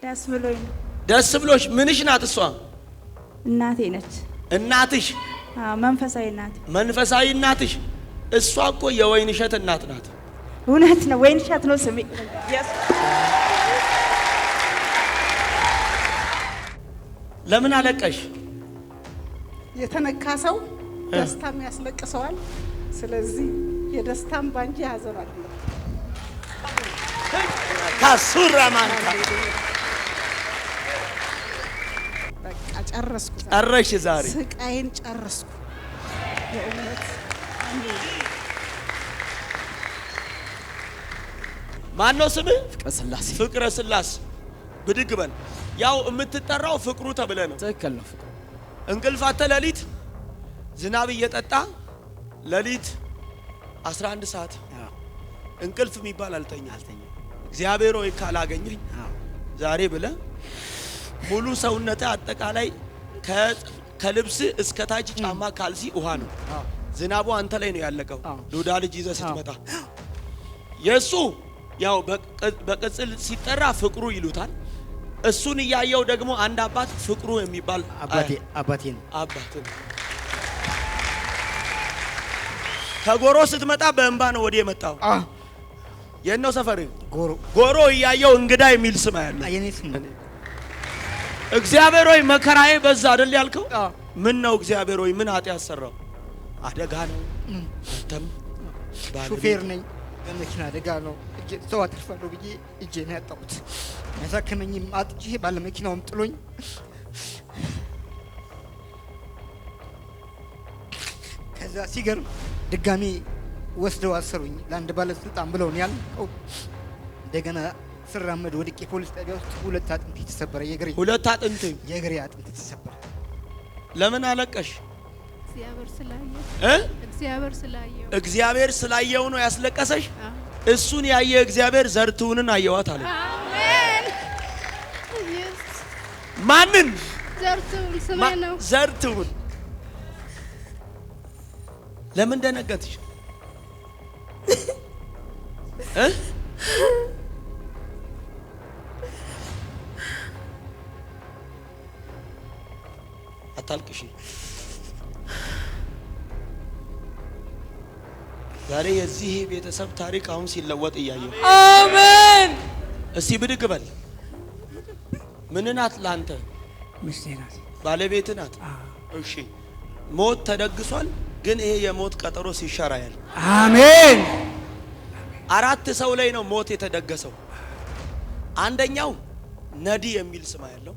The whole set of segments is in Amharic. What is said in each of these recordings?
ደስ ብሎሽ ምንሽ ናት እሷ? እናቴ ነች። እናትሽ? መንፈሳዊ እናት። መንፈሳዊ እናትሽ? እሷ እኮ የወይንሸት እናት ናት። እውነት ነው። ወይንሸት ነው ስሜ። ለምን አለቀሽ? የተነካ ሰው ደስታም ያስለቅሰዋል። ስለዚህ የደስታም ባንጂ ያዘን አይደለም። ካሱራ ማንታ በቃ ጨረስኩ። ጨረሽ? ዛሬ ስቃይን ጨረስኩ። የእውነት ማን ነው ስምህ? ፍቅረ ስላሴ። ፍቅረ ስላሴ። ብድግ በል። ያው የምትጠራው ፍቅሩ ተብለ ነው። ትክክል ነው። ፍቅሩ እንቅልፍ አጥተህ ሌሊት ዝናብ እየጠጣ ሌሊት 11 ሰዓት እንቅልፍ የሚባል አልተኛ እግዚአብሔር ሆይ ካላገኘኝ ዛሬ ብለ ሙሉ ሰውነትህ አጠቃላይ ከልብስ እስከ ታች ጫማ ካልሲ ውሃ ነው። ዝናቡ አንተ ላይ ነው ያለቀው። ዱዳ ልጅ ይዘህ ስትመጣ የሱ ያው በቅጽል ሲጠራ ፍቅሩ ይሉታል። እሱን እያየው ደግሞ አንድ አባት ፍቅሩ የሚባል አባቴ ነው። ከጎሮ ስትመጣ በእንባ ነው ወዲህ የመጣው። የነው ሰፈር ጎሮ እያየው እንግዳ የሚል ስም ያለ የኔ ስም ነው። እግዚአብሔር ሆይ መከራዬ በዛ አይደል ያልከው? ምን ነው እግዚአብሔር ሆይ ምን ኃጢአት ሰራው? አደጋ ነው። አንተም ሹፌር ነኝ። በመኪና አደጋ ነው። ሰው አትርፋለሁ ብዬ እጄን ያጣሁት ያሳከመኝም አጥቼ ባለ መኪናውም ጥሎኝ ከዛ ሲገርም ድጋሚ ወስደው አሰሩኝ። ለአንድ ባለስልጣን ብለውን ያልከው እንደገና ስራመድ ወድቄ ፖሊስ ጣቢያ ውስጥ ሁለት አጥንት ተሰበረ። የእግሬ አጥንት ተሰበረ። ለምን አለቀሽ? እግዚአብሔር ስላየው ነው ያስለቀሰሽ። እሱን ያየ እግዚአብሔር ዘርቱንን አየዋት አለ። አሜን። ማንን? ዘርቱን ስሜ ነው። ዘርቱን። ለምን ደነገጥሽ? አታልቅሽ። ዛሬ የዚህ ቤተሰብ ታሪክ አሁን ሲለወጥ እያየሁ። አሜን። እስቲ ብድግ በል። ምን ናት ላንተ? ሚስቴ ናት። ባለቤት ናት። እሺ ሞት ተደግሷል፣ ግን ይሄ የሞት ቀጠሮ ሲሻር ያያል። አሜን። 4 ሰው ላይ ነው ሞት የተደገሰው። አንደኛው ነዲ የሚል ስም ያለው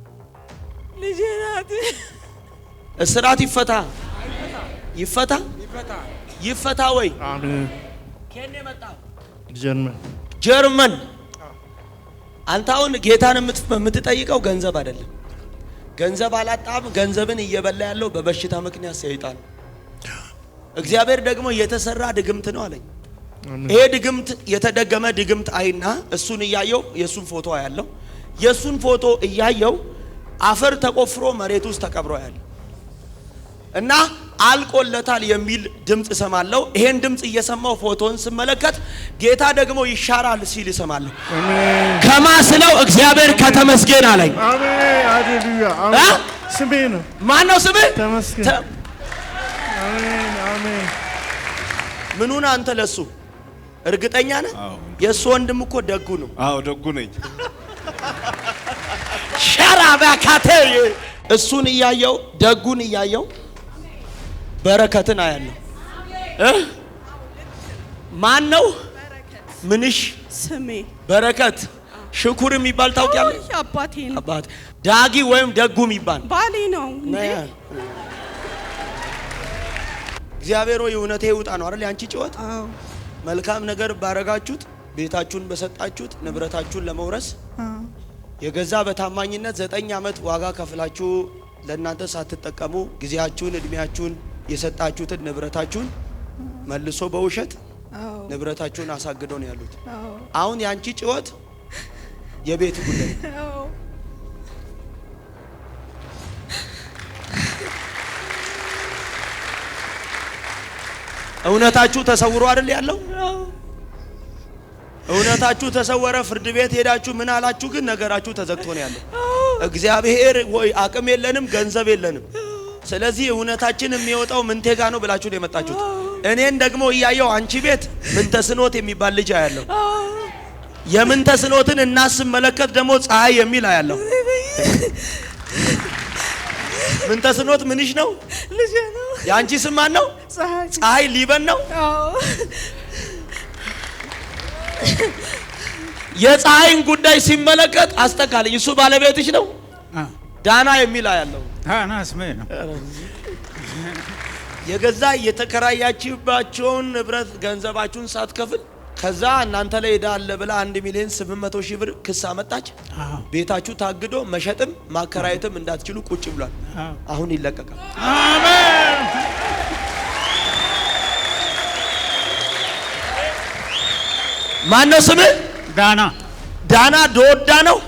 ልጄ ናት። እስራት ይፈታ ወይ? አሜን። ከኔ መጣ ጀርመን። አንተ አሁን ጌታን የምትጠይቀው ገንዘብ አይደለም። ገንዘብ አላጣም። ገንዘብን እየበላ ያለው በበሽታ ምክንያት ሰይጣን። እግዚአብሔር ደግሞ የተሰራ ድግምት ነው አለኝ። ይሄ ድግምት የተደገመ ድግምት አይና እሱን እያየው የሱን ፎቶ ያለው የሱን ፎቶ እያየው አፈር ተቆፍሮ መሬት ውስጥ ተቀብሮ ያለ እና አልቆለታል የሚል ድምጽ ሰማለው። ይሄን ድምጽ እየሰማው ፎቶን ስመለከት ጌታ ደግሞ ይሻራል ሲል ሰማለው። አሜን። ከማስለው እግዚአብሔር ከተመስገን አለኝ። አሜን። ሃሌሉያ። አሜን። ስሜ ነው። ማን ነው ስምህ? ተመስገን። አሜን። አሜን። ምኑን አንተ ለሱ እርግጠኛ ነህ? የሱ ወንድም እኮ ደጉ ነው። አዎ ደጉ ነኝ። ሸራባካቴ እሱን እያየው ደጉን እያየው በረከትን አያለው። ማን ነው? ምንሽ? ስሜ በረከት። ሽኩር የሚባል ታውቂያለሽ? አባቴ ነው። አባት ዳጊ ወይም ደጉ የሚባል ባሌ ነው። እግዚአብሔር ሆይ እውነቴ ይውጣ ነው አይደል ያንቺ ጭወት? መልካም ነገር ባረጋችሁት፣ ቤታችሁን በሰጣችሁት፣ ንብረታችሁን ለመውረስ የገዛ በታማኝነት 9 ዓመት ዋጋ ከፍላችሁ ለእናንተ ሳትጠቀሙ ጊዜያችሁን እድሜያችሁን የሰጣችሁትን ንብረታችሁን መልሶ በውሸት ንብረታችሁን አሳግዶ ነው ያሉት። አሁን ያንቺ ጭወት የቤት ጉዳይ። እውነታችሁ ተሰውሮ አይደል ያለው? እውነታችሁ ተሰወረ። ፍርድ ቤት ሄዳችሁ ምን አላችሁ? ግን ነገራችሁ ተዘግቶ ነው ያለው። እግዚአብሔር ወይ አቅም የለንም ገንዘብ የለንም፣ ስለዚህ እውነታችን የሚወጣው ምንቴጋ ነው ብላችሁ ነው የመጣችሁት። እኔን ደግሞ እያየው አንቺ ቤት ምንተስኖት የሚባል ልጅ አያለሁ። የምንተስኖትን እናስመለከት ደግሞ ፀሐይ የሚል አያለሁ። ምንተስኖት ምንሽ ነው? ልጅ ነው። የአንቺ ስም ማን ነው? ፀሐይ ሊበን ነው። የፀሐይን ጉዳይ ሲመለከት አስተካለኝ። እሱ ባለቤትሽ ነው? ዳና የሚል አያለሁ። ዳና ስሜ ነው። የገዛ የተከራያችሁባቸውን ንብረት ገንዘባችሁን ሳትከፍል ከዛ እናንተ ላይ ሄዳ አለ ብላ 1,800,000 ብር ክስ አመጣች። ቤታችሁ ታግዶ መሸጥም ማከራየትም እንዳትችሉ ቁጭ ብሏል። አሁን ይለቀቃል። አሜን። ማን ነው ስምህ? ዳና። ዳና ዶዳ ነው?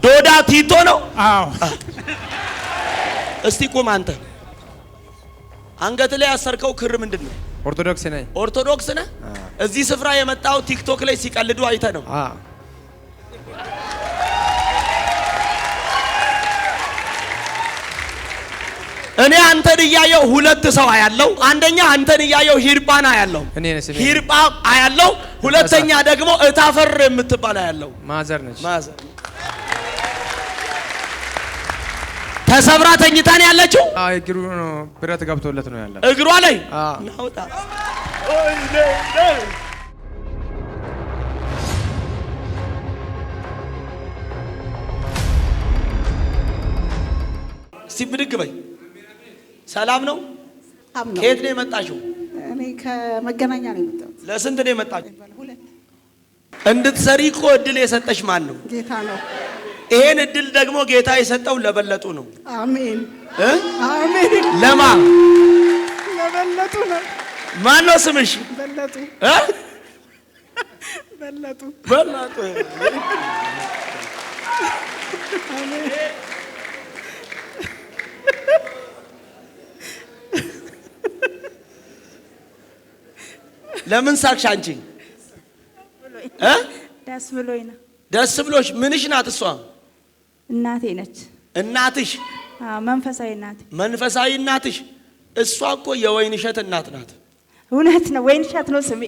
ዶዳ ቲቶ ነው? አዎ። እስቲ ቁም አንተ። አንገት ላይ ያሰርከው ክር ምንድን ነው? ኦርቶዶክስ ነኝ። ኦርቶዶክስ ነህ? እዚህ ስፍራ የመጣው ቲክቶክ ላይ ሲቀልዱ አይተ ነው? እኔ አንተን እያየው ሁለት ሰው አያለው። አንደኛ አንተን እያየው ሂርጳና አያለው። ሂርጳ አያለው። ሁለተኛ ደግሞ እታፈር የምትባል አያለው። ማዘር ነች። ማዘር ተሰብራ ተኝታን ያለችው? እግሩ ነው ብረት ገብቶለት ነው ያለው። እግሯ ላይ ናውጣ። ሲብድግ በይ። ሰላም ነው? ከየት ነው የመጣሽው? እኔ ከመገናኛ ነው የመጣሁት። ለስንት ነው የመጣሽው? እንድትሰሪ እኮ እድል የሰጠሽ ማን ነው? ጌታ ነው። ይሄን እድል ደግሞ ጌታ የሰጠው ለበለጡ ነው። አሜን አሜን። ለማ ለበለጡ ነው። ማን ነው ስምሽ? በለጡ በለጡ በለጡ። አሜን። ለምን ሳቅሽ አንቺ? ደስ ብሎኝ ነው። ደስ ብሎሽ? ምንሽ ናት እሷ? እናቴ ነች። እናትሽ? መንፈሳዊ እናቴ። መንፈሳዊ እናትሽ? እሷ እኮ የወይን እሸት እናት ናት። እውነት ነው። ወይን እሸት ነው ስሜ።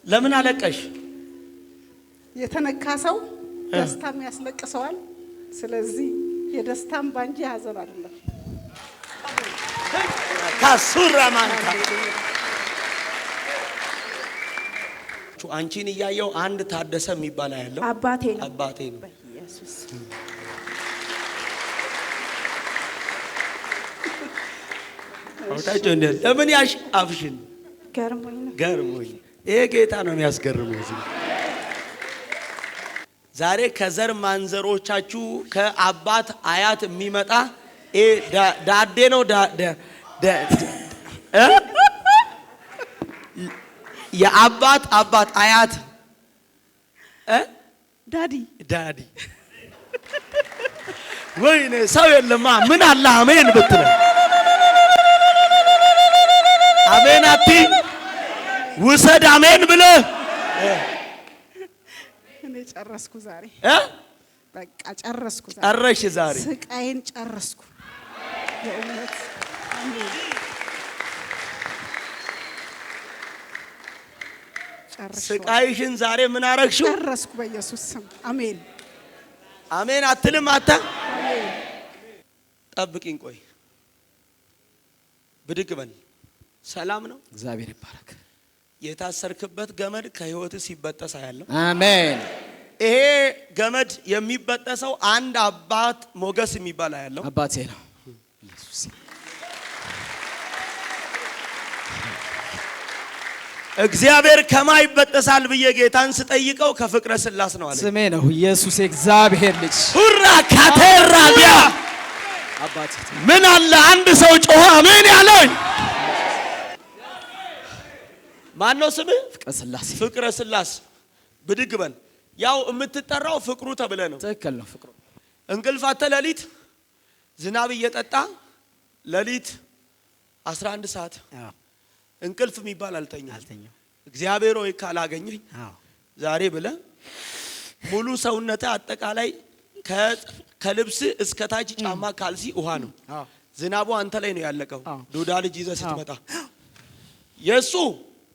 ለምን አለቀሽ? የተነካ ሰው ደስታም ያስለቅሰዋል። ስለዚህ የደስታም ባንጂ ሀዘን አይደለም። ካሱራ ማንታ አንቺን እያየው አንድ ታደሰ የሚባል ያለው አባቴ ነው። አባቴ ነው። ኢየሱስ አውጣቸው እንዴ! ለምን ያሽ አፍሽን? ገርሞኝ ነው። ገርሞኝ። ይሄ ጌታ ነው የሚያስገርመው። ዛሬ ከዘር ማንዘሮቻችሁ ከአባት አያት የሚመጣ ዳዴ ነው የአባት አባት አያት ዳዲ ዳዲ። ወይኔ ሰው የለማ። ምን አለ አሜን ብትለ አሜን አቲ ውሰድ አሜን ብለ እኔ ጨረስኩ ዛሬ። በቃ ጨረስኩ ዛሬ። ጨረሽ ዛሬ? ስቃይን ጨረስኩ። የእውነት አሜን። ስቃይሽን ዛሬ ምን አረግሽው? ጨረስኩ በኢየሱስ ስም አሜን። አሜን አትልም? አታ ጠብቂኝ፣ ቆይ ብድግ በል። ሰላም ነው? እግዚአብሔር ይባረክ። የታሰርክበት ገመድ ከህይወት ሲበጠስ ያለው አሜን። ይሄ ገመድ የሚበጠሰው አንድ አባት ሞገስ የሚባል ያለው አባቴ ነው። ኢየሱስ እግዚአብሔር ከማ ይበጠሳል ብዬ ጌታን ስጠይቀው ከፍቅረ ስላስ ነው አለ። ስሜ ነው ኢየሱስ እግዚአብሔር ልጅ ሁራ ካቴራ ቢያ አባቴ። ምን አለ አንድ ሰው ጮኸ አሜን ያለኝ? ማን ነው ስምህ? ፍቅረ ስላሴ። ፍቅረ ስላስ። ብድግ በል። ያው የምትጠራው ፍቅሩ ተብለ ነው። ትክክል ነው። ፍቅሩ እንቅልፍ አተ ሌሊት ዝናብ እየጠጣ ሌሊት 11 ሰዓት እንቅልፍ የሚባል አልተኛ እግዚአብሔር ሆይ ካላገኘኝ ዛሬ ብለህ ሙሉ ሰውነተ አጠቃላይ ከልብስ እስከ ታች ጫማ ካልሲ ውሃ ነው። ዝናቡ አንተ ላይ ነው ያለቀው። ዱዳ ልጅ ይዘህ ስትመጣ የሱ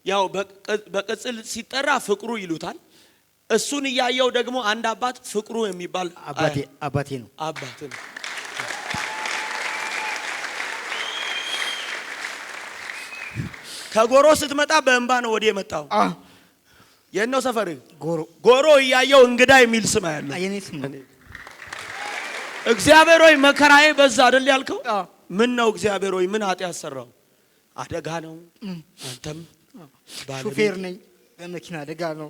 ያው በቅጽል ሲጠራ ፍቅሩ ይሉታል። እሱን እያየው ደግሞ አንድ አባት ፍቅሩ የሚባል አባቴ ነው። ከጎሮ ስትመጣ በእንባ ነው ወዲህ የመጣው። የነው ሰፈር ጎሮ እያየው እንግዳ የሚል ስም ያለው የኔ ስም ነው። እግዚአብሔር ሆይ መከራዬ በዛ አይደል ያልከው? ምን ነው እግዚአብሔር ሆይ ምን ኃጢአት ሰራው? አደጋ ነው። አንተም ሹፌር ነኝ፣ በመኪና አደጋ ነው።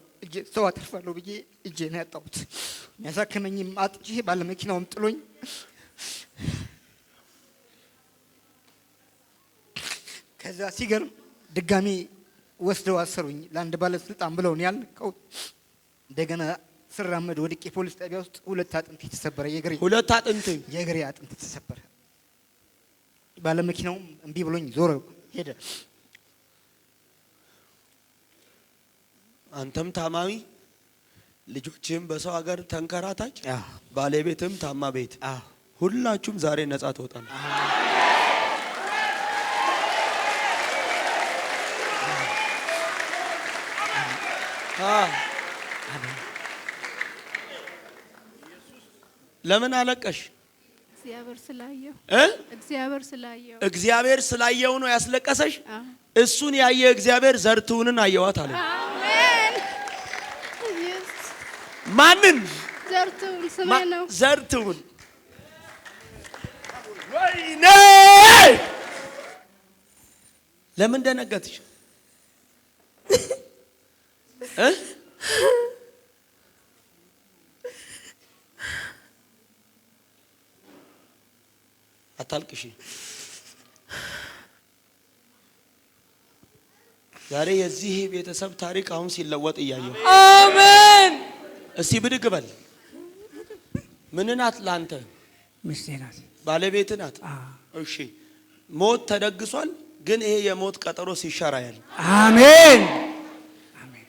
ሰው አተርፋለሁ ብዬ እጄ ነው ያጣሁት። የሚያሳክመኝም አጥቼ ባለ መኪናውም ጥሎኝ ከዛ ሲገርም ድጋሚ ወስደው አሰሩኝ። ለአንድ ባለስልጣን ብለውን ያልከው እንደገና ስራመድ ወድቄ ፖሊስ ጣቢያ ውስጥ ሁለት አጥንት ተሰበረ። የእግሬ አጥንት ተሰበረ። ባለ መኪናውም እምቢ ብሎኝ ዞረ ሄደ። አንተም ታማሚ፣ ልጆችም በሰው ሀገር ተንከራታች፣ ባለቤትም ታማ ቤት፣ ሁላችሁም ዛሬ ነጻ ትወጣላችሁ። ለምን አለቀሽ? እግዚአብሔር ስላየው ነው ያስለቀሰሽ። እሱን ያየ እግዚአብሔር ዘርቱንን አየዋት አለ። አሜን። ማንን? ዘርቱን ስሜ ነው። ዘርቱን ወይኔ ለምን ደነገጥሽ? አታልቅሽ። ዛሬ የዚህ ቤተሰብ ታሪክ አሁን ሲለወጥ እያየሁ። አሜን። እስቲ ብድግ በል። ምን ናት ላንተ? ሚስቴ ናት። ባለቤት ናት። እሺ ሞት ተደግሷል፣ ግን ይሄ የሞት ቀጠሮ ሲሻራ ያለ። አሜን።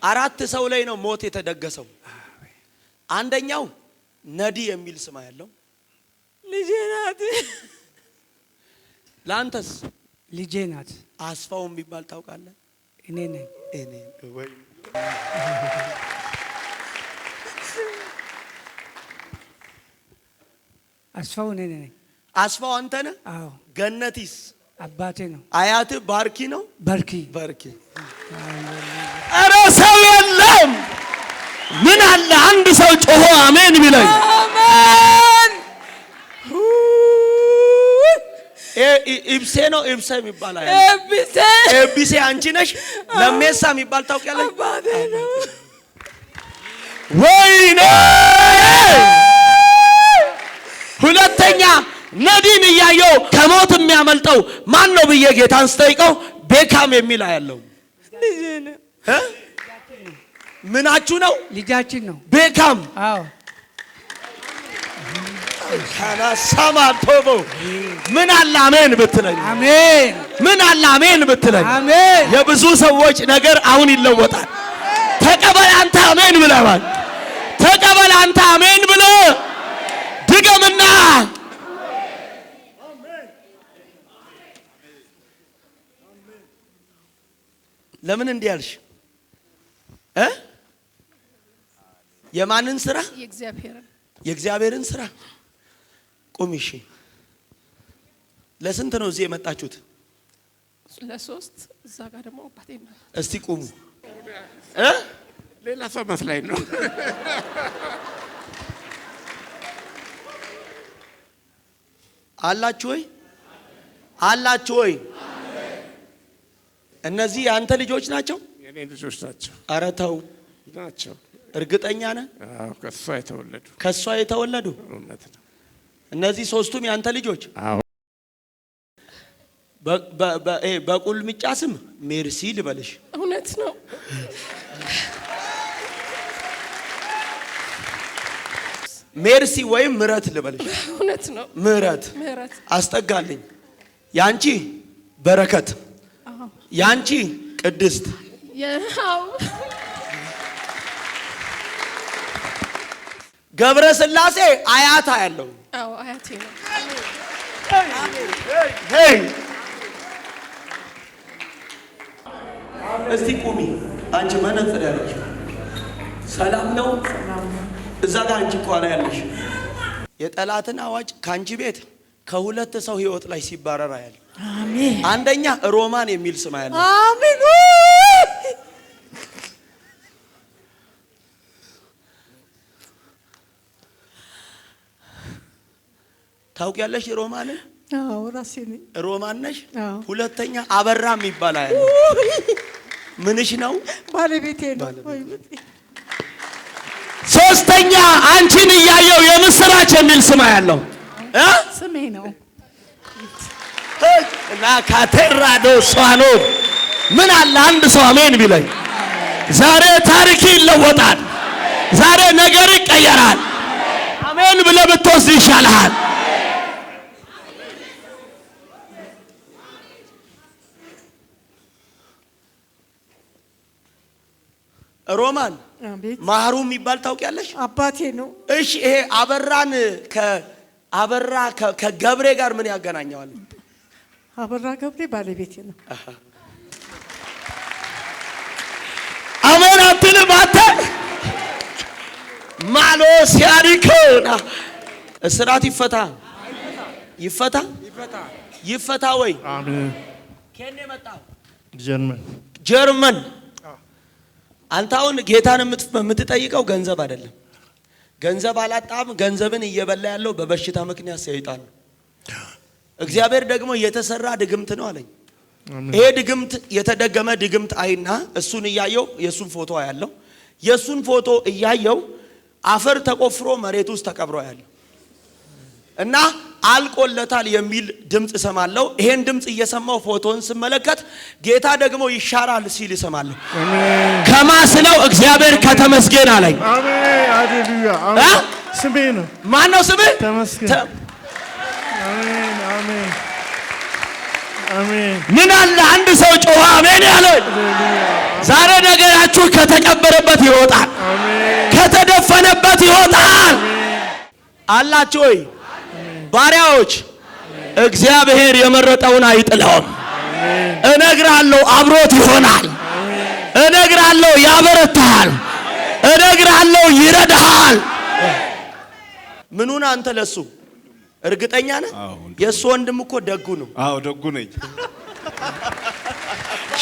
4 ሰው ላይ ነው ሞት የተደገሰው። አንደኛው ነዲ የሚል ስም ያለው ልጄ ናት። ላንተስ? ልጄ ናት። አስፋው የሚባል ታውቃለህ? እኔ ነኝ። ወይ አስፋው እኔ ነኝ። አስፋው አንተ ነህ? አዎ። ገነቲስ? አባቴ ነው። አያትህ ባርኪ ነው? ባርኪ። ኧረ ሰው የለም። ምን አለ አንድ ሰው ጮሆ አሜን ቢለኝ። አሜን። ኢብሴ ነው ኢብሴ የሚባል አያ ኤቢሴ አንቺ ነሽ። ለሜሳ የሚባል ታውቂያለሽ? አባቴ ነው። ወይኔ ሁለተኛ ነዲን እያየው ከሞት የሚያመልጠው ማን ነው ብዬ ጌታን ስጠይቀው ቤካም የሚል አያለው። ልጄ ነው። ምናችሁ ነው? ልጃችን ነው ቤካም። አዎ። ካናሳማቶቦ ምን አለ አሜን ብትለኝ። አሜን። ምን አለ አሜን ብትለኝ። አሜን። የብዙ ሰዎች ነገር አሁን ይለወጣል። ተቀበል አንተ አሜን ብለዋል። ተቀበል አንተ አሜን ብለ ድገምና ለምን እንዲህ ያልሽ? የማንን ስራ? የእግዚአብሔርን ስራ። ቁሚ። እሺ ለስንት ነው እዚህ የመጣችሁት? ለ3። እዛ ጋር ደግሞ አባቴ ነው። እስቲ ቁሙ። ሌላ ሰው መስላኝ ነው። አላችሁ ወይ? አላችሁ ወይ? እነዚህ የአንተ ልጆች ናቸው? የኔ ልጆች ናቸው። ኧረ ተው ናቸው። እርግጠኛ ነህ? አዎ፣ ከሷ የተወለዱ እውነት ነው። እነዚህ 3ቱም ያንተ ልጆች? አዎ። በቁልምጫ ስም ሜርሲ ልበልሽ? እውነት ነው። ሜርሲ ወይም ምረት ልበልሽ? እውነት ነው። ምረት አስጠጋልኝ። ያንቺ በረከት፣ ያንቺ ቅድስት ያው ገብረ ስላሴ አያታ ያለው አዎ አያቴ ነው። ሄይ እስቲ ቁሚ። አንቺ መነጽር ያለሽ ሰላም ነው? እዛ ጋር አንቺ ቋላ ያለሽ የጠላትን አዋጅ ካንቺ ቤት ከሁለት ሰው ህይወት ላይ ሲባረራ ያለ አሜን። አንደኛ ሮማን የሚል ስም ያለ አሜን። ታውቂያለሽ ሮማንን? አዎ ራሴ ነኝ። ሮማን ነሽ? አዎ። ሁለተኛ አበራም ይባላል። ምንሽ ነው? ባለቤቴ ነው። ሶስተኛ አንቺን እያየው የምስራች የሚል ስም ያለው ስሜ ነው። እና ካቴራዶ ሷኖ ምን አለ አንድ ሰው አሜን ቢለኝ ዛሬ ታሪክ ይለወጣል። ዛሬ ነገር ይቀየራል። አሜን ብለህ ብትወስድ ይሻልሃል። ሮማን አቤት። ማህሩ የሚባል ታውቂያለሽ? አባቴ ነው። እሺ ይሄ አበራን ከገብሬ ጋር ምን ያገናኘዋል? አበራ ገብሬ ባለቤቴ ነው። አሜን አትልም አንተ? ማሎስ ያሪኮና እስራት ይፈታ ይፈታ ይፈታ ወይ? አሜን። ከኔ መጣ ጀርመን አንተ አሁን ጌታን የምትጠይቀው ገንዘብ አይደለም። ገንዘብ አላጣም። ገንዘብን እየበላ ያለው በበሽታ ምክንያት ሰይጣን ነው። እግዚአብሔር ደግሞ የተሰራ ድግምት ነው አለኝ። ይሄ ድግምት የተደገመ ድግምት አይና እሱን እያየው የሱን ፎቶ ያለው የሱን ፎቶ እያየው አፈር ተቆፍሮ መሬት ውስጥ ተቀብሮ ያለው እና አልቆለታል የሚል ድምጽ ሰማለሁ። ይሄን ድምጽ እየሰማው ፎቶን ስመለከት ጌታ ደግሞ ይሻራል ሲል ሰማለሁ። ከማስለው እግዚአብሔር ከተመስገን አለኝ። አሜን። ሃሌሉያ። ስሜ ነው። ማን ነው ስምህ? ተመስገን። አሜን አሜን አሜን። ምን አለ አንድ ሰው ጮኸ አሜን ያለ ዛሬ ነገራችሁ ከተቀበረበት ይወጣል። ከተደፈነበት ይወጣል። አላችሁ ወይ ባሪያዎች? እግዚአብሔር የመረጠውን አይጥለውም። እነግራለሁ አብሮት ይሆናል። እነግራለሁ ያበረታል። እነግራለሁ ይረዳሃል። ምኑን አንተ ለሱ እርግጠኛ ነህ? የሱ ወንድም እኮ ደጉ ነው። አዎ ደጉ ነኝ።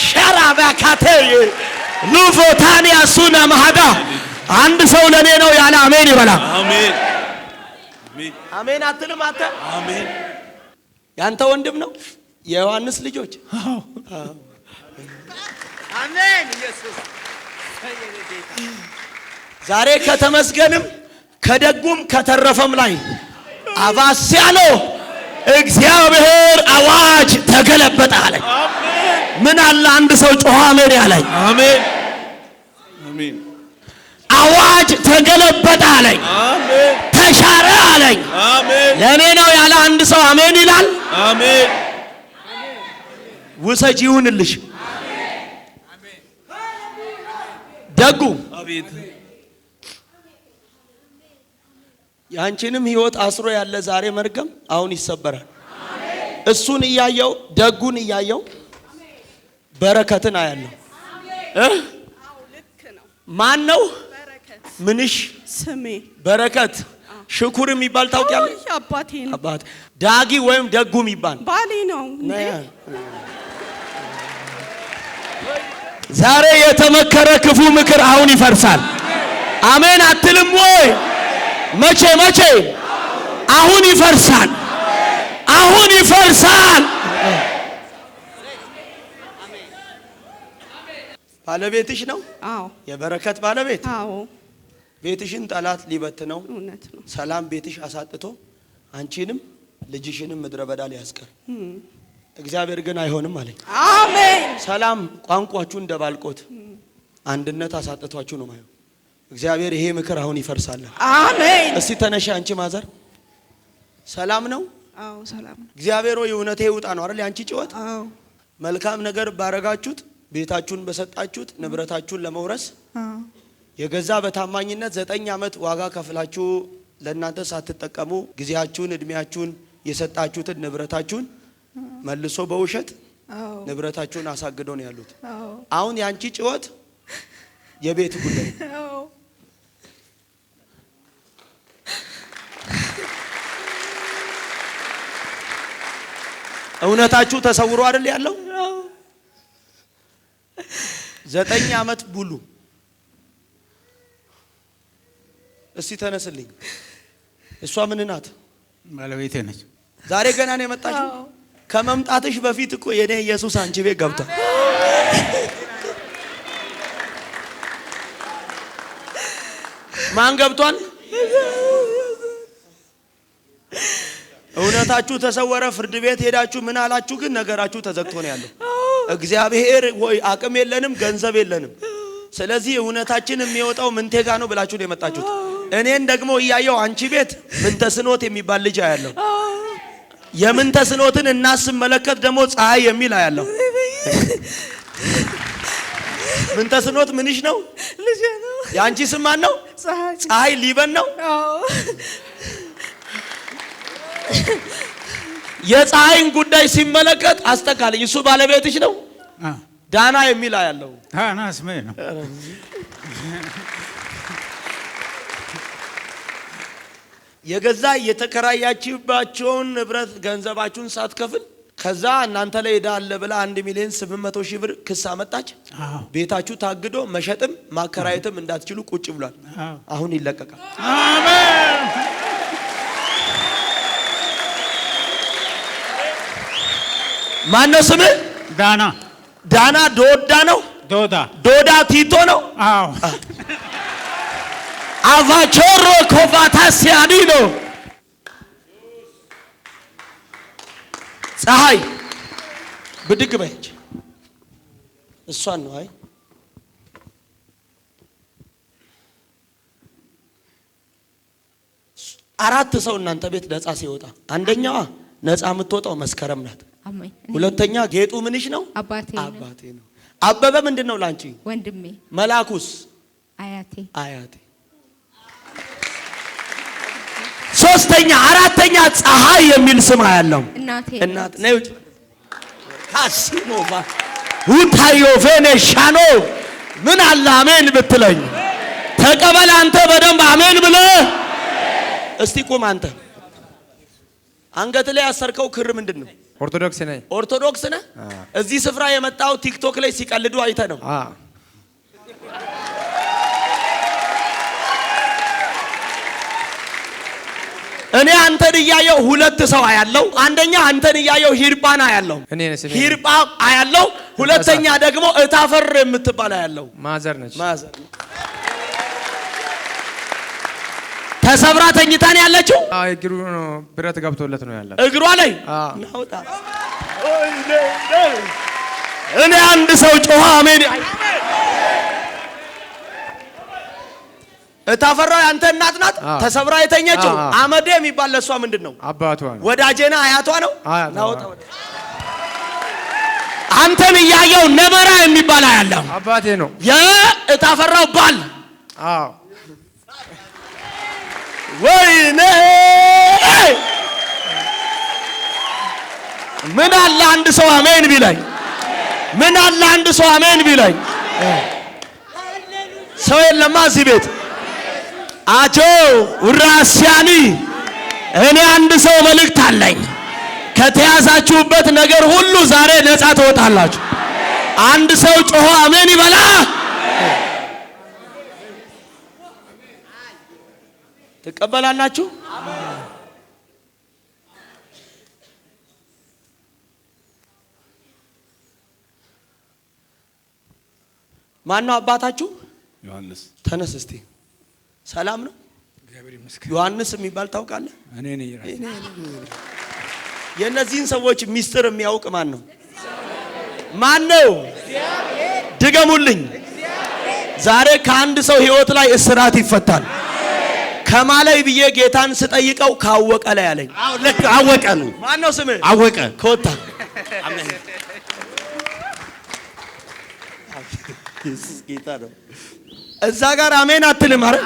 ሸራባካቴ ሉፎታኒያ ሱና ማሃዳ አንድ ሰው ለኔ ነው ያለ አሜን ይበላ። አሜን አሜን አትልም አንተ? አሜን። ያንተ ወንድም ነው የዮሐንስ ልጆች። አሜን ኢየሱስ። ዛሬ ከተመስገንም ከደጉም ከተረፈም ላይ አባሲያሎ እግዚአብሔር አዋጅ ተገለበጠ አለ። ምን አለ አንድ ሰው ጮኸ አሜን ያለኝ? አሜን አሜን። አዋጅ ተገለበጠ አለኝ። አሜን። ተሻረ አለኝ። አሜን። ለኔ ነው ያለ አንድ ሰው አሜን ይላል። አሜን። ውሰጂ ይሁንልሽ። ደጉ አቤት። ያንቺንም ህይወት አስሮ ያለ ዛሬ መርገም አሁን ይሰበራል። እሱን እያየው ደጉን እያየው በረከትን አያለው። ማን ነው ምንሽ? ስሜ በረከት ሽኩር የሚባል ታውቂያለሽ? አባቴ ነው። አባት ዳጊ ወይም ደጉ የሚባል ባሌ ነው። ዛሬ የተመከረ ክፉ ምክር አሁን ይፈርሳል። አሜን አትልም ወይ? መቼ መቼ? አሁን ይፈርሳል። አሁን ይፈርሳል። ባለቤትሽ ነው? አዎ የበረከት ባለቤት። አዎ። ቤትሽን ጠላት ሊበትነው እውነት ነው። ሰላም ቤትሽ አሳጥቶ አንቺንም ልጅሽንም ምድረ በዳ ሊያስቀር እግዚአብሔር ግን አይሆንም አለኝ። አሜን። ሰላም ቋንቋችሁ እንደባልቆት አንድነት አሳጥቷችሁ ነው ማለት። እግዚአብሔር ይሄ ምክር አሁን ይፈርሳል። አሜን። እስቲ ተነሺ አንቺ ማዘር። ሰላም ነው? አዎ ሰላም ነው። እግዚአብሔር ሆይ እውነቴ ይውጣ ነው አይደል? አንቺ ጭወት አዎ መልካም ነገር ባረጋችሁት፣ ቤታችሁን በሰጣችሁት፣ ንብረታችሁን ለመውረስ የገዛ በታማኝነት 9 ዓመት ዋጋ ከፍላችሁ ለእናንተ ሳትጠቀሙ ጊዜያችሁን እድሜያችሁን የሰጣችሁትን ንብረታችሁን መልሶ በውሸት ንብረታችሁን አሳግደው ነው ያሉት። አሁን ያንቺ ጭወት የቤት ጉዳይ እውነታችሁ ተሰውሮ አይደል ያለው? 9 ዓመት ሙሉ እስቲ ተነስልኝ። እሷ ምን ናት? ባለቤቴ ነች። ዛሬ ገና ነው የመጣችው? ከመምጣትሽ በፊት እኮ የኔ ኢየሱስ አንቺ ቤት ገብቷል። ማን ገብቷል? እውነታችሁ ተሰወረ። ፍርድ ቤት ሄዳችሁ ምን አላችሁ? ግን ነገራችሁ ተዘግቶ ነው ያለው። እግዚአብሔር ወይ አቅም የለንም ገንዘብ የለንም፣ ስለዚህ እውነታችን የሚወጣው ምንቴጋ ነው ብላችሁ ነው የመጣችሁት። እኔን ደግሞ እያየው አንቺ ቤት ምንተስኖት የሚባል ልጅ አያለሁ። የምንተስኖትን እናስመለከት ደግሞ ፀሐይ የሚል አያለሁ። ምንተስኖት ምንሽ ነው? ልጅ ነው። የአንቺ ስም ማን ነው? ፀሐይ ሊበን ነው። የፀሐይን ጉዳይ ሲመለከት አስተካለኝ። እሱ ባለቤትሽ ነው? ዳና የሚል አያለሁ። ዳና ስሜ ነው። የገዛ የተከራያችባቸውን ንብረት ገንዘባችሁን ሳትከፍል ከዛ እናንተ ላይ ዕዳ አለ ብላ 1,800,000 ብር ክስ አመጣች። ቤታችሁ ታግዶ መሸጥም ማከራየትም እንዳትችሉ ቁጭ ብሏል። አሁን ይለቀቃል። አሜን። ማነው ስምህ? ዳና። ዳና ዶዳ ነው? ዶዳ ቲቶ ነው? አዎ። አቫቾሮ ኮቫታሲያኒ ነው። ፀሐይ ብድግ በይች። እሷን ነው። አይ አራት ሰው እናንተ ቤት ነፃ ሲወጣ አንደኛዋ ነፃ የምትወጣው መስከረም ናት። ሁለተኛ ጌጡ ምንሽ ነው? አባቴ ነው። አበበ ምንድን ነው ላንቺ? ወንድሜ። መላኩስ? አያቴ። ሶስተኛ አራተኛ ፀሐይ የሚል ስም ያለው እናት ነው። ካሲኖቫ ሁታዮ ቬኔሻኖ ምን አለ አሜን ብትለኝ ተቀበል። አንተ በደንብ አሜን ብለህ እስቲ ቁም። አንተ አንገት ላይ ያሰርከው ክር ምንድን ነው? ኦርቶዶክስ ነኝ። ኦርቶዶክስ ነህ? እዚህ ስፍራ የመጣው ቲክቶክ ላይ ሲቀልዱ አይተ ነው? እኔ አንተን እያየው ሁለት ሰው አያለው። አንደኛ አንተን እያየው ሂርጳና አያለው፣ ሂርጳ አያለው። ሁለተኛ ደግሞ እታፈር የምትባል አያለው። ማዘር ነች። ተሰብራ ተኝታን ያለችው እግሩ ነው ብረት ገብቶለት ነው ያለው እግሯ ላይ ናውጣ። እኔ አንድ ሰው ጮኸ አሜን። እታፈራው ያንተ እናት ናት። ተሰብራ የተኘችው አመዴ የሚባል ለሷ ምንድነው? አባቷ ነው። ወዳጄና አያቷ ነው። ናውጣ። አንተን እያየው ነመራ የሚባል አያለው። አባቴ ነው። የእታፈራው ባል ወይኔ ምን አለ አንድ ሰው አሜን ቢለኝ? ምን አለ አንድ ሰው አሜን ቢለኝ? ሰው የለማ እዚህ ቤት አጆ ውራሲያኒ። እኔ አንድ ሰው መልእክት አለኝ። ከተያዛችሁበት ነገር ሁሉ ዛሬ ነፃ ትወጣላችሁ። አንድ ሰው ጮሆ አሜን ይበላ። ትቀበላላችሁ? ማን ነው አባታችሁ? ዮሐንስ። ተነስ እስቲ። ሰላም ነው? ዮሐንስ የሚባል ታውቃለህ? እኔ ነኝ። የእነዚህን ሰዎች ሚስጥር የሚያውቅ ማን ነው? ማን ነው? ድገሙልኝ። ዛሬ ከአንድ ሰው ህይወት ላይ እስራት ይፈታል። ከማላይ ብዬ ጌታን ስጠይቀው ካወቀ ላይ አለኝ። ልክ አወቀ ነው። ማን ነው ስምህ? አወቀ ኮታ። ኢየሱስ ጌታ ነው። እዛ ጋር አሜን አትልም? አረ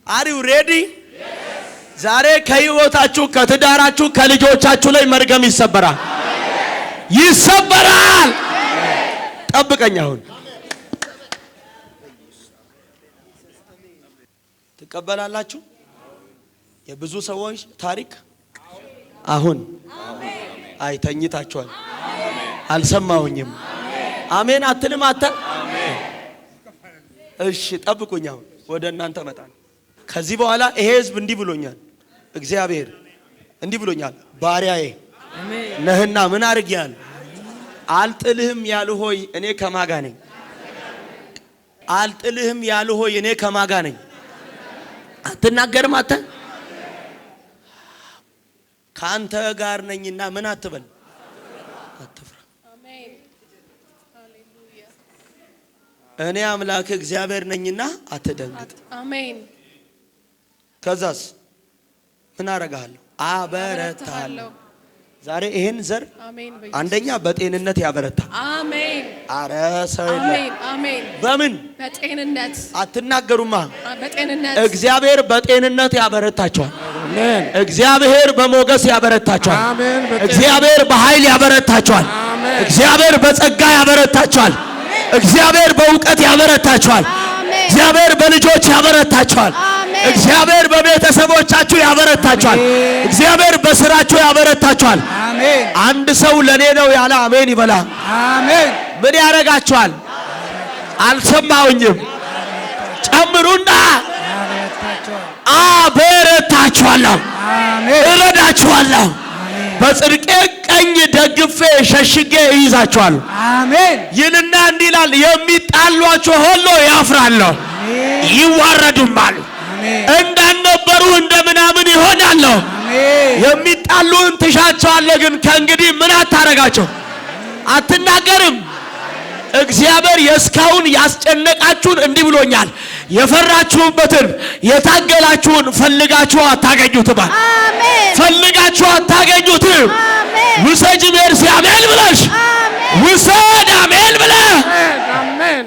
አር ዩ ሬዲ? ዛሬ ከህይወታችሁ፣ ከትዳራችሁ፣ ከልጆቻችሁ ላይ መርገም ይሰበራል፣ ይሰበራል። ጠብቀኝ። አሁን ትቀበላላችሁ የብዙ ሰዎች ታሪክ። አሁን አይ ተኝታችኋል፣ አልሰማሁኝም። አሜን አትልም? አተ እሺ ጠብቁኝ። አሁን ወደ እናንተ መጣን። ከዚህ በኋላ ይሄ ህዝብ እንዲህ ብሎኛል፣ እግዚአብሔር እንዲህ ብሎኛል፣ ባሪያዬ ነህና ምን አድርጌያለሁ? አልጥልህም ያልሁ ሆይ እኔ ከማጋ ነኝ። አልጥልህም ያልሁ ሆይ እኔ ከማጋ ነኝ። አትናገርም? አተ ካንተ ጋር ነኝና ምን አትበል፣ አትፍራ። አሜን ሃሌሉያ። እኔ አምላክ እግዚአብሔር ነኝና አትደንግጥ። አሜን። ከዛስ ምን አረጋለሁ? አበረታለሁ። ዛሬ ይሄን ዘር አሜን። አንደኛ በጤንነት ያበረታ። አሜን። አረ ሰው የለም። አሜን አሜን። በምን በጤንነት አትናገሩማ? በጤንነት እግዚአብሔር በጤንነት ያበረታቸዋል። እግዚአብሔር በሞገስ ያበረታቸዋል። እግዚአብሔር በኃይል ያበረታቸዋል። እግዚአብሔር በጸጋ ያበረታቸዋል። እግዚአብሔር በእውቀት ያበረታቸዋል። እግዚአብሔር በልጆች ያበረታቸዋል። እግዚአብሔር በቤተሰቦቻችሁ ያበረታቸዋል። እግዚአብሔር በስራችሁ ያበረታቸዋል። አሜን አንድ ሰው ለኔ ነው ያለ አሜን ይበላ። አሜን። ምን ያረጋቸዋል? አልሰማውኝም። ጨምሩና አበረታችኋለሁ፣ እረዳችኋለሁ፣ በጽድቄ ቀኝ ደግፌ ሸሽጌ እይዛችኋለሁ። አሜን ይህንና እንዲህ ይላል፣ የሚጣሏቸው ሁሉ ያፍራሉ፣ ይዋረዱማል፣ እንዳልነበሩ እንደ ምናምን ይሆናሉ። የሚጣሉን ትሻቸዋለህ፣ ግን ከእንግዲህ ምን አታረጋቸው? አትናገርም። እግዚአብሔር የእስካሁን ያስጨነቃችሁን እንዲህ ብሎኛል፣ የፈራችሁበትን የታገላችሁን ፈልጋችሁ አታገኙትም። አሜን ፈልጋችሁ አታገኙትም። አሜን ውሰጅ ሜርሲ አሜን ብለሽ ውሰድ አሜን ብለህ አሜን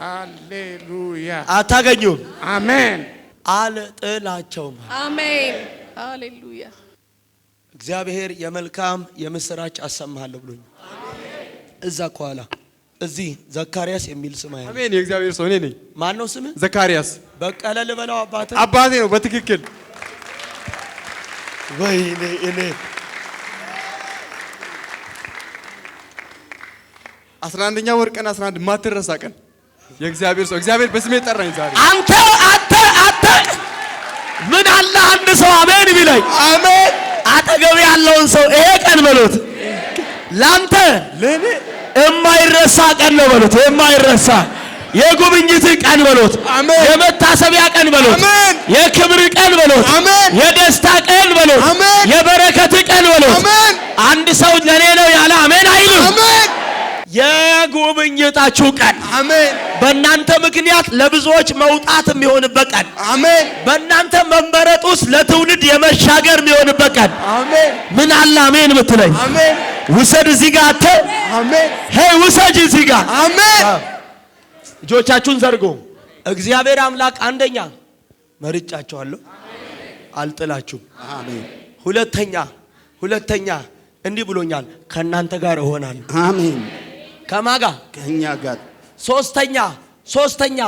ሃሌሉያ አታገኙም። አሜን አልጥላቸውም። አሜን ሃሌሉያ። እግዚአብሔር የመልካም የምስራች አሰማሃለሁ ብሎኛል። እዛ ከኋላ እዚህ ዘካርያስ የሚል ስም አለ። አሜን። የእግዚአብሔር ሰው እኔ ነኝ። ማን ነው ስምህ? ዘካርያስ በቀለ ልበለው። አባቴ ነው በትክክል። ወይኔ እኔ 11ኛ ወር ቀን 11 ማትረሳ ቀን የእግዚአብሔር ሰው እግዚአብሔር በስሜ ጠራኝ ዛሬ። አንተ ምን አለ አንድ ሰው አሜን ቢለኝ። አሜን። አጠገብ ያለውን ሰው ይሄ ቀን በሉት ላንተ ለኔ የማይረሳ ቀን ነው በሉት። የማይረሳ የጉብኝት ቀን በሉት። አሜን። የመታሰቢያ ቀን በሉት። አሜን። የክብር ቀን በሉት። አሜን። የደስታ ቀን በሉት። አሜን። የበረከት ቀን በሉት። አሜን። አንድ ሰው ለኔ ነው ያለ አሜን አይልም? አሜን። የጉብኝታችሁ ቀን አሜን። በእናንተ ምክንያት ለብዙዎች መውጣት የሚሆንበት ቀን። አሜን። በእናንተ መመረጥ ውስጥ ለትውልድ የመሻገር የሚሆንበት ቀን። አሜን። ምን አለ አሜን ብትለኝ? አሜን። ውሰድ እዚህ ጋር አተ አሜን። ሄይ ውሰድ እዚህ ጋር። አሜን። እጆቻችሁን ዘርጎ እግዚአብሔር አምላክ አንደኛ መርጫቸዋለሁ፣ አልጥላችሁም። አሜን። ሁለተኛ እንዲህ ብሎኛል፣ ከእናንተ ጋር እሆናለሁ። አሜን። ከማጋ ከኛ ጋር። ሶስተኛ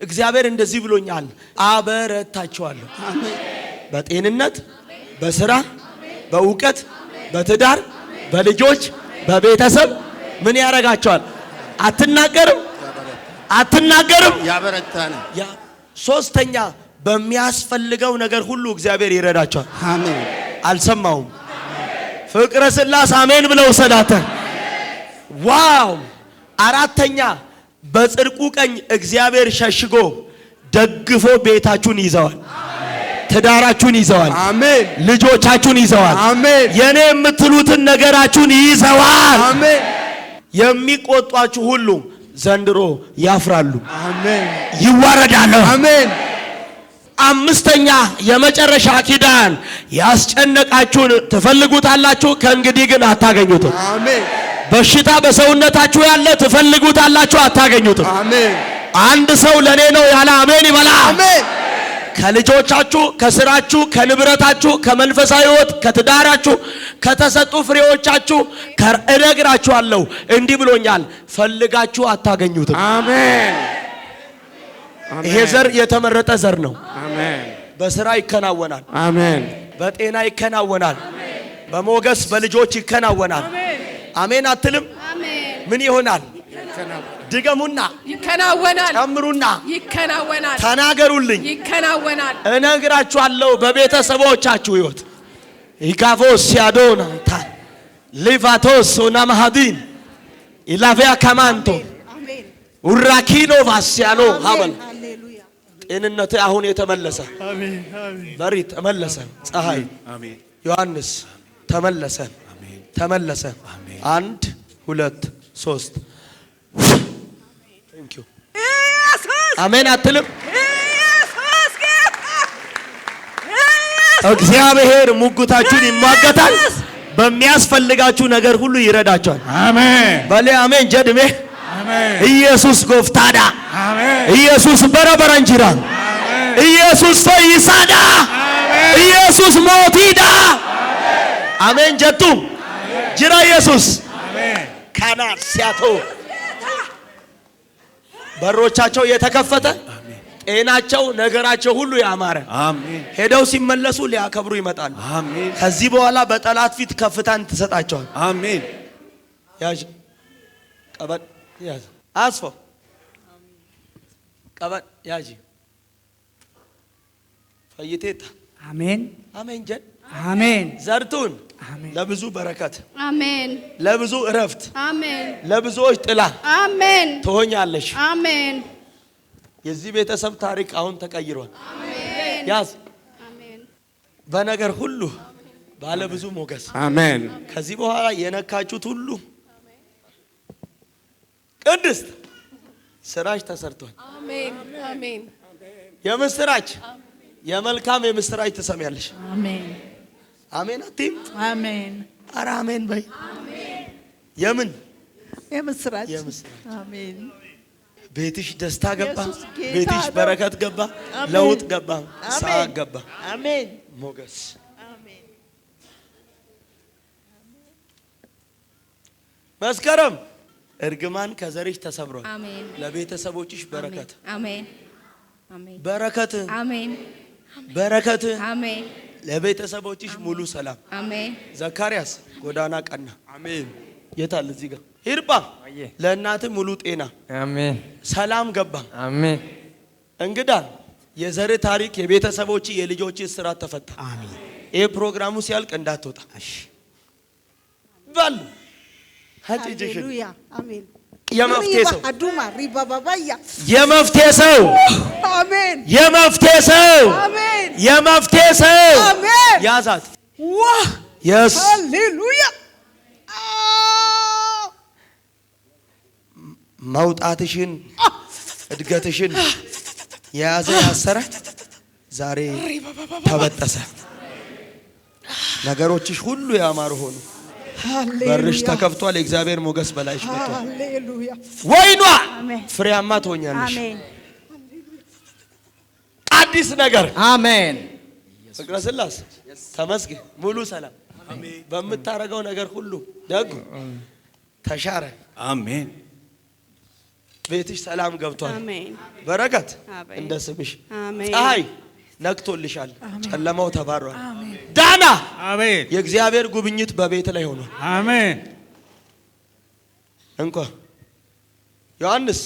እግዚአብሔር እንደዚህ ብሎኛል፣ አበረታችኋለሁ። አሜን። በጤንነት፣ በስራ፣ በእውቀት፣ በትዳር፣ በልጆች፣ በቤተሰብ ምን ያረጋቸዋል? አትናገርም? ያበረታነ። ሶስተኛ በሚያስፈልገው ነገር ሁሉ እግዚአብሔር ይረዳቸዋል። አሜን። አልሰማውም። ፍቅረ ስላሴ አሜን ብለው ሰዳተ ዋው። አራተኛ በጽድቁ ቀኝ እግዚአብሔር ሸሽጎ ደግፎ ቤታችሁን ይዘዋል፣ ትዳራችሁን ይዘዋል፣ አሜን። ልጆቻችሁን ይዘዋል፣ አሜን። የኔ የምትሉትን ነገራችሁን ይዘዋል። አሜን። የሚቆጧችሁ ሁሉ ዘንድሮ ያፍራሉ፣ አሜን። ይዋረዳሉ። አሜን። አምስተኛ የመጨረሻ ኪዳን ያስጨነቃችሁን ትፈልጉታላችሁ፣ ከእንግዲህ ግን አታገኙትም። አሜን። በሽታ በሰውነታችሁ ያለ ትፈልጉታላችሁ፣ አታገኙትም። አሜን። አንድ ሰው ለኔ ነው ያለ አሜን ይበላ። አሜን። ከልጆቻችሁ፣ ከስራችሁ፣ ከንብረታችሁ፣ ከመንፈሳዊ ሕይወት፣ ከትዳራችሁ፣ ከተሰጡ ፍሬዎቻችሁ እነግራችኋለሁ። እንዲህ ብሎኛል፣ ፈልጋችሁ አታገኙትም። አሜን። ይሄ ዘር የተመረጠ ዘር ነው። አሜን። በስራ ይከናወናል። አሜን። በጤና ይከናወናል። በሞገስ በልጆች ይከናወናል። አሜን አትልም? ምን ይሆናል? ድገሙና ይከናወናል። ጨምሩና ይከናወናል። ተናገሩልኝ። ይከናወናል። እነግራችኋለሁ በቤተሰቦቻችሁ ሕይወት ኢጋቮስ ያዶና ታ ሊቫቶስ ኦናማሃዲን ኢላቪያ ካማንቶ ኡራኪኖ ቫሲያኖ ሀበል ጤንነት አሁን የተመለሰ መሪት ተመለሰ። ፀሐይ ዮሐንስ ተመለሰ። ተመለሰ። 1 2 3 አሜን አትልም? እግዚአብሔር ሙግታችሁን ይሟገታል። በሚያስፈልጋችሁ ነገር ሁሉ ይረዳችኋል። አሜን በለ አሜን ጀድሜ አሜን ኢየሱስ ጎፍታዳ አሜን ኢየሱስ በረበረንጅራ ኢየሱስ ፈይሳዳ ኢየሱስ ሞቲዳ አሜን ጀቱ ጅራ ኢየሱስ ካና ሲያቶ በሮቻቸው የተከፈተ ጤናቸው ነገራቸው ሁሉ ያማረ አሜን። ሄደው ሲመለሱ ሊያከብሩ ይመጣሉ። አሜን። ከዚህ በኋላ በጠላት ፊት ከፍታን ትሰጣቸዋል። አሜን። ያዥ ቀበል ያዝ አስፎ ቀበል ያዥ ፈይቴታ አሜን አሜን ጀን አሜን ዘርቱን አሜን ለብዙ በረከት አሜን ለብዙ እረፍት አሜን ለብዙዎች ጥላ አሜን ትሆኛለሽ። አሜን የዚህ ቤተሰብ ታሪክ አሁን ተቀይሯል። አሜን ያዝ አሜን በነገር ሁሉ ባለ ብዙ ሞገስ አሜን። ከዚህ በኋላ የነካችሁት ሁሉ ቅድስት ስራሽ ተሰርቷል። አሜን አሜን የምስራች የመልካም የምስራች ትሰሚያለሽ። አሜን አሜን አትይም? አሜን ኧረ አሜን በይ። የምን የምስራች የምስራች አሜን ቤትሽ ደስታ ገባ፣ ኢየሱስ ጌታ ቤትሽ ነው። በረከት ገባ፣ አሜን። ለውጥ ገባ፣ አሜን። ሰዓት ገባ፣ አሜን ሞገስ አሜን መስከረም እርግማን ከዘርሽ ተሰብሯል። አሜን ለቤተሰቦችሽ በረከት አሜን አሜን በረከት አሜን በረከት አሜን ለቤተሰቦችሽ ሙሉ ሰላም። አሜን ዘካርያስ ጎዳና ቀና። አሜን። የታል እዚህ ጋር ሂርባ ለእናት ሙሉ ጤና አሜን ሰላም ገባ። አሜን እንግዳ የዘር ታሪክ የቤተሰቦች የልጆች እስራት ተፈታ። አሜን። ይሄ ፕሮግራሙ ሲያልቅ እንዳትወጣ እሺ ባሉ ሀጂጂሽ ሃሌሉያ አሜን የመፍትሄ ሰው አዱማ ሪባባባያ የመፍትሄ ሰው አሜን የመፍትሄ ሰው አሜን የመፍትሄ ሰው አሜን ያዛት ዋ የስ ሃሌሉያ መውጣትሽን እድገትሽን የያዘ ያሰረ ዛሬ ተበጠሰ። ነገሮችሽ ሁሉ ያማሩ ሆኑ። በርሽ ተከፍቷል። የእግዚአብሔር ሞገስ በላይሽ መጥቷል። ሃሌሉያ ወይኗ አሜን ፍሬያማ ትሆኛለሽ። አሜን አዲስ ነገር አሜን ፍቅረ ስላሴ ተመስገን። ሙሉ ሰላም በምታረገው ነገር ሁሉ ደጉ ተሻረ። አሜን። ቤትሽ ሰላም ገብቷል። አሜን በረከት አሜን። እንደ ስምሽ አሜን ፀሐይ ነክቶልሻል። ጨለማው ተባሯል። ዳና አሜን የእግዚአብሔር ጉብኝት በቤት ላይ ሆኗል። አሜን እንኳ ዮሐንስ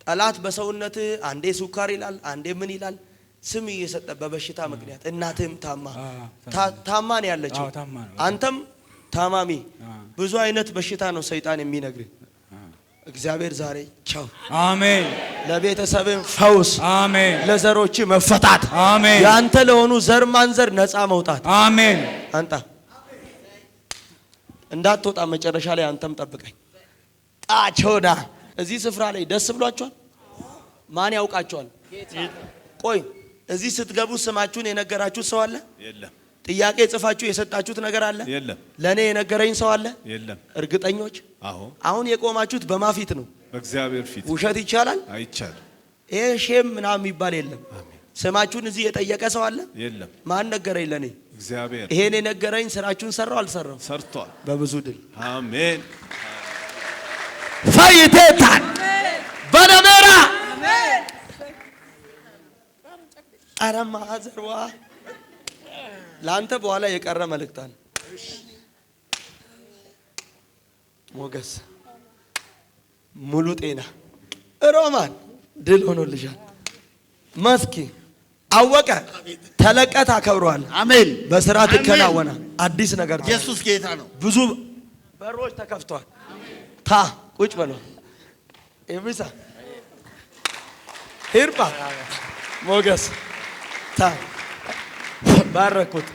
ጠላት በሰውነት አንዴ ሱካር ይላል፣ አንዴ ምን ይላል ስም እየሰጠ በበሽታ ምክንያት እናትም ታማን ያለችው አንተም ታማሚ ብዙ አይነት በሽታ ነው ሰይጣን የሚነግር። እግዚአብሔር ዛሬ ቻው አሜን ለቤተሰብም ፈውስ አሜን ለዘሮች መፈታት አሜን ያንተ ለሆኑ ዘር ማንዘር ነፃ መውጣት አሜን አንተ እንዳትወጣ መጨረሻ ላይ አንተም ጠብቀኝ። ጣቾዳ እዚህ ስፍራ ላይ ደስ ብሏቸዋል። ማን ያውቃቸዋል? ቆይ እዚህ ስትገቡ ስማችሁን የነገራችሁ ሰው አለ? የለም። ጥያቄ ጽፋችሁ የሰጣችሁት ነገር አለ? የለም። ለኔ የነገረኝ ሰው አለ? የለም። እርግጠኞች? አዎ። አሁን የቆማችሁት በማፊት ነው? በእግዚአብሔር ፊት። ውሸት ይቻላል? አይቻልም። ይሄ ሼም ምናምን የሚባል የለም። ስማችሁን እዚህ የጠየቀ ሰው አለ? የለም። ማን ነገረኝ? ለኔ እግዚአብሔር። ይሄን የነገረኝ ስራችሁን ሰራው አልሰራው? ሰርቷል። በብዙ ድል። አሜን። ፈይቴታን በነመራ አረማ አዘርዋ ላንተ በኋላ የቀረ መልእክት አለ። ሞገስ ሙሉ ጤና ሮማን ድል ሆኖልሻል። መስኪ አወቀ ተለቀት አከብሯል። አሜን። በስራ ትከናወናል። አዲስ ነገር ኢየሱስ ጌታ ነው። ብዙ በሮች ተከፍተዋል። ታ ቁጭ በለው ኤብሳ ሂርባ ሞገስ ታ ባረኩት።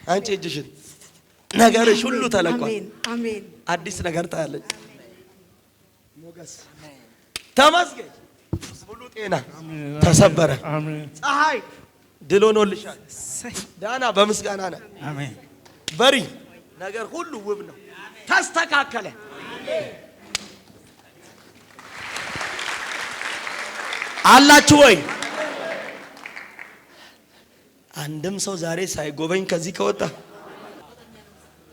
አንቺ እጅሽን ነገርሽ ሁሉ ተለቋል። አሜን። አዲስ ነገር ታያለች። ሞገስ ተመስገን። ሙሉ ጤና ተሰበረ። ፀሐይ ድል ሆኖልሻል። ዳና በምስጋና ነው። አሜን። በሪ ነገር ሁሉ ውብ ነው። ተስተካከለ። አላችሁ ወይ? አንድም ሰው ዛሬ ሳይጎበኝ ከዚህ ከወጣ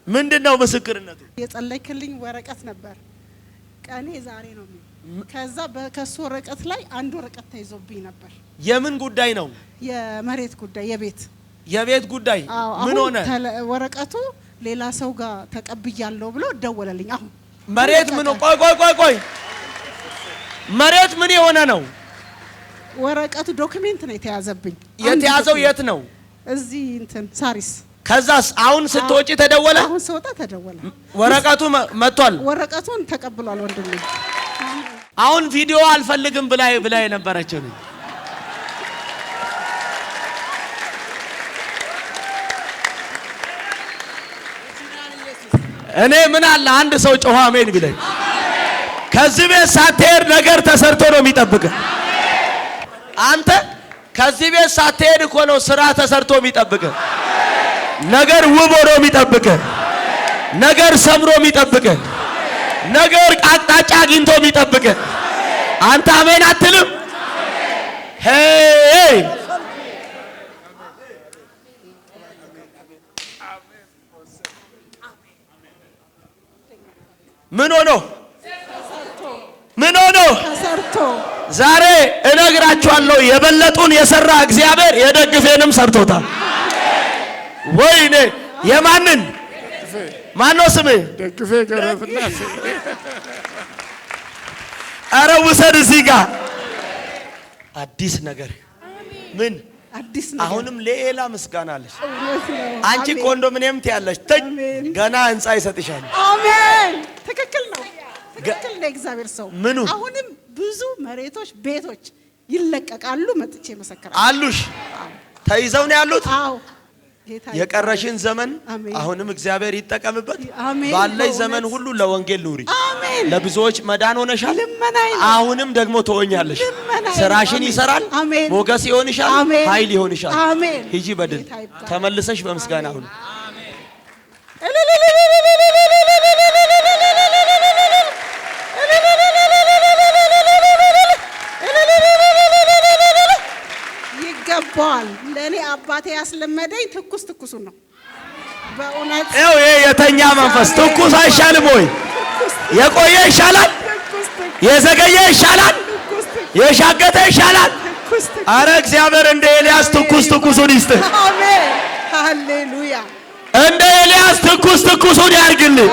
ምንድነው ምስክርነቱ? የጸለይክልኝ ወረቀት ነበር። ቀኔ ዛሬ ነው። ከዛ ከሱ ወረቀት ላይ አንድ ወረቀት ተይዞብኝ ነበር። የምን ጉዳይ ነው? የመሬት ጉዳይ፣ የቤት ጉዳይ። ምን ሆነ? ወረቀቱ ሌላ ሰው ጋር ተቀብያለሁ ብሎ ደወለልኝ። አሁን መሬት ምን? ቆይ መሬት ምን የሆነ ነው? ወረቀቱ ዶክሜንት ነው የተያዘብኝ። የተያዘው የት ነው? እዚህ እንትን ሳሪስ። ከዛስ አሁን ስትወጪ ተደወለ? አሁን ስወጣ ተደወለ። ወረቀቱ መጥቷል። ወረቀቱን ተቀብሏል ወንድሜ። አሁን ቪዲዮ አልፈልግም ብላ የነበረችው ነው። እኔ ምን አለ አንድ ሰው ጮኸ አሜን ቢለኝ። ከዚህ ቤት ሳትሄድ ነገር ተሰርቶ ነው የሚጠብቅህ። አንተ ከዚህ ቤት ሳትሄድ እኮ ነው ስራ ተሰርቶ የሚጠብቅህ። ነገር ውብ ሆኖ የሚጠብቅህ፣ ነገር ሰምሮ የሚጠብቅህ፣ ነገር አቅጣጫ አግኝቶ የሚጠብቅህ። አንተ አሜን አትልም? ሄይ ምን ሆኖ ተሰርቶ ዛሬ እነግራችኋለሁ። የበለጡን የሰራ እግዚአብሔር የደግፌንም ሰርቶታል። ወይኔ የማንን ማነው ስምህ? ደግፌ ገረፍና አረ ውሰድ እዚህ ጋር አዲስ ነገር ምን አዲስ ነገር። አሁንም ሌላ ምስጋና አለሽ። አንቺ ኮንዶሚኒየም ትያለሽ፣ ገና ህንጻ ይሰጥሻል። አሜን። ትክክል ነው። እግዚአብሔር ሰው ምኑ አሁንም ብዙ መሬቶች፣ ቤቶች ይለቀቃሉ። መጥቼ መሰከራለሁ። አሉሽ ተይዘው ነው ያሉት። አዎ የቀረሽን ዘመን አሁንም እግዚአብሔር ይጠቀምበት። ባለሽ ዘመን ሁሉ ለወንጌል ኑሪ። ለብዙዎች መዳን ሆነሻል። አሁንም ደግሞ ትሆኛለሽ። ስራሽን ይሰራል። ሞገስ ይሆንሻል። ኃይል ይሆንሻል። ሂጂ በድል ተመልሰሽ በምስጋና ሁሉ ይገባዋል። ለኔ አባቴ ያስለመደኝ ትኩስ ትኩሱን ነው። በእውነት ይሄ የተኛ መንፈስ ትኩስ አይሻልም ወይ? የቆየ ይሻላል? የዘገየ ይሻላል? የሻገተ ይሻላል? አረ እግዚአብሔር እንደ ኤልያስ ትኩስ ትኩሱን ይስጥ። አሜን። ሃሌሉያ። እንደ ኤልያስ ትኩስ ትኩሱን ያርግልህ።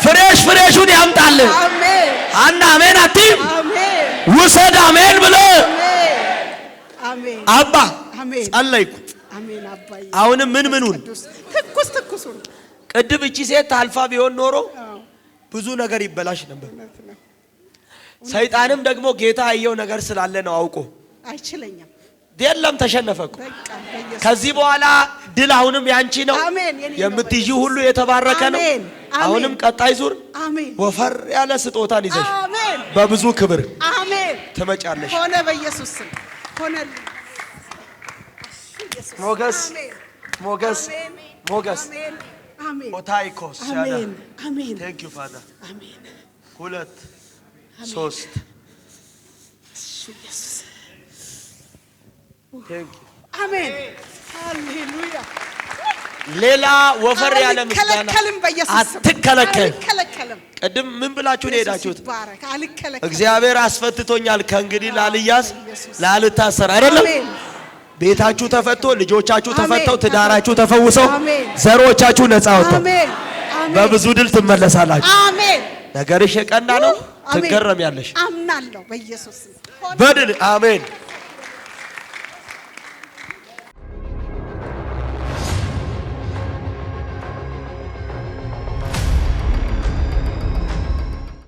ፍሬሽ ፍሬሹን ያምጣልህ። አሜን። አና አሜን አትይም? አሜን። ውሰድ አሜን ብለህ አሜን። አባ አሜን። ጸለይኩ። አሜን አባዬ። አሁንም ምኑን ትኩስ ትኩሱን ቅድም እቺ ሴት ታልፋ ቢሆን ኖሮ ብዙ ነገር ይበላሽ ነበር። ሰይጣንም ደግሞ ጌታ ያየው ነገር ስላለ ነው አውቆ አይችለኝም። የለም ተሸነፈ እኮ። ከዚህ በኋላ ድል አሁንም ያንቺ ነው። የምትይዢው ሁሉ የተባረከ ነው። አሁንም ቀጣይ ዙር ወፈር ያለ ስጦታን ይዘሽ በብዙ ክብር አሜን ትመጫለሽ። ሆነ በኢየሱስ ስም ሆነልኝ። ሞገስ ሞገስ ሞገስ አሜን ኦታይኮስ አሜን አሜን ቴንክ ዩ ፋዘር አሜን 2 3 ቴንክ ዩ አሜን ሃሌሉያ ሌላ ወፈር ያለ ምስጋና አልከለከልም በኢየሱስ አትከለከል አልከለከልም ቅድም ምን ብላችሁ ነው ሄዳችሁት ባረክ አልከለከልም እግዚአብሔር አስፈትቶኛል ከእንግዲህ ላልያዝ ላልታሰር አይደለም ቤታችሁ ተፈቶ ልጆቻችሁ ተፈተው ትዳራችሁ ተፈውሰው ዘሮቻችሁ ነፃ ወጥተው አሜን በብዙ ድል ትመለሳላችሁ አሜን ነገርሽ የቀና ነው ትገረሚያለሽ አምናለሁ በኢየሱስ በድል አሜን